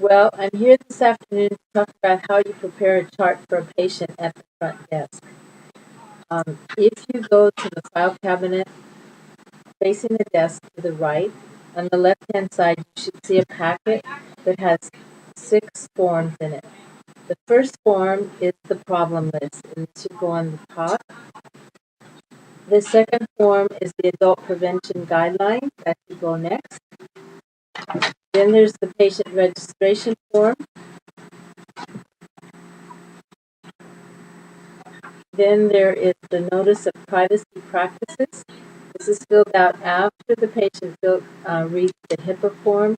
Well, I'm here this afternoon to talk about how you prepare a chart for a patient at the front desk. If you go to the file cabinet facing the desk to the right, on the left-hand side, you should see a packet that has 6 forms in it. The first form is the problem list, and it should go on the top. The second form is the adult prevention guideline, that should go next. Then there's the patient registration form. Then there is the notice of privacy practices. This is filled out after the patient reads the HIPAA form,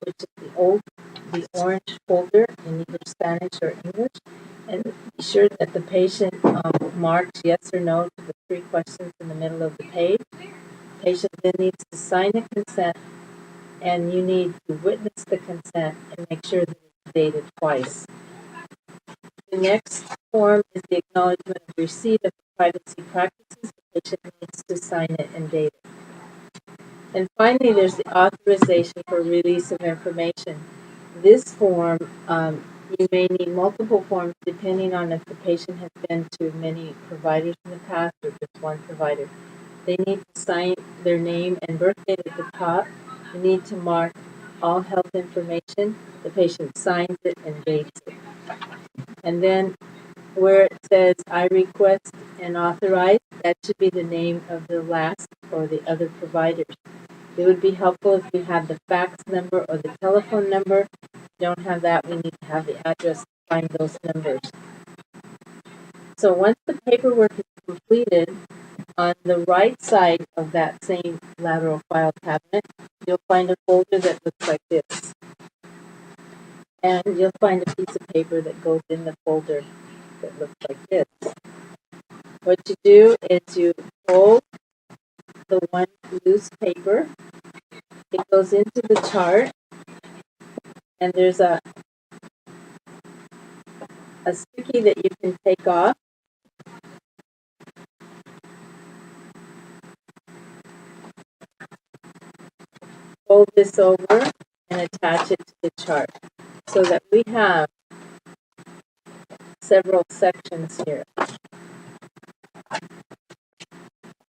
which is the orange folder in either Spanish or English. And be sure that the patient marks yes or no to the 3 questions in the middle of the page. The patient then needs to sign a consent, and you need to witness the consent and make sure that it's dated twice. The next form is the acknowledgement of receipt of privacy practices. The patient needs to sign it and date it. And finally, there's the authorization for release of information. This form, you may need multiple forms depending on if the patient has been to many providers in the past or just one provider. They need to sign their name and birth date at the top. You need to mark all health information. The patient signs it and dates it. And then where it says I request and authorize, that should be the name of the last or the other providers. It would be helpful if you had the fax number or the telephone number. If you don't have that, we need to have the address to find those numbers. So once the paperwork is completed, on the right side of that same lateral file cabinet, you'll find a folder that looks like this. And you'll find a piece of paper that goes in the folder that looks like this. What you do is you fold the one loose paper. It goes into the chart, and there's a sticky that you can take off. Fold this over and attach it to the chart so that we have several sections here.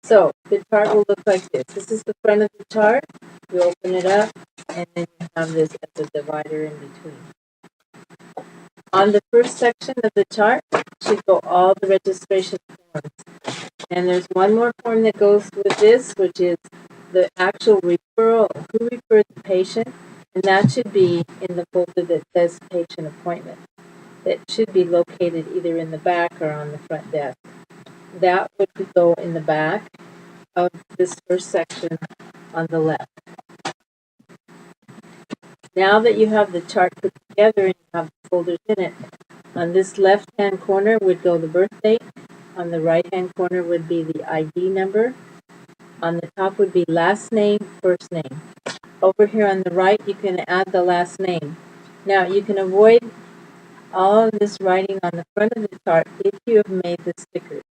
So the chart will look like this. This is the front of the chart. You open it up, and then you have this as a divider in between. On the first section of the chart should go all the registration forms. And there's one more form that goes with this, which is the actual referral, who referred the patient, and that should be in the folder that says patient appointment. That should be located either in the back or on the front desk. That would go in the back of this first section on the left. Now that you have the chart put together and you have the folders in it, on this left-hand corner would go the birth date. On the right-hand corner would be the ID number. On the top would be last name, first name. Over here on the right, you can add the last name. Now, you can avoid all of this writing on the front of the chart if you have made the stickers.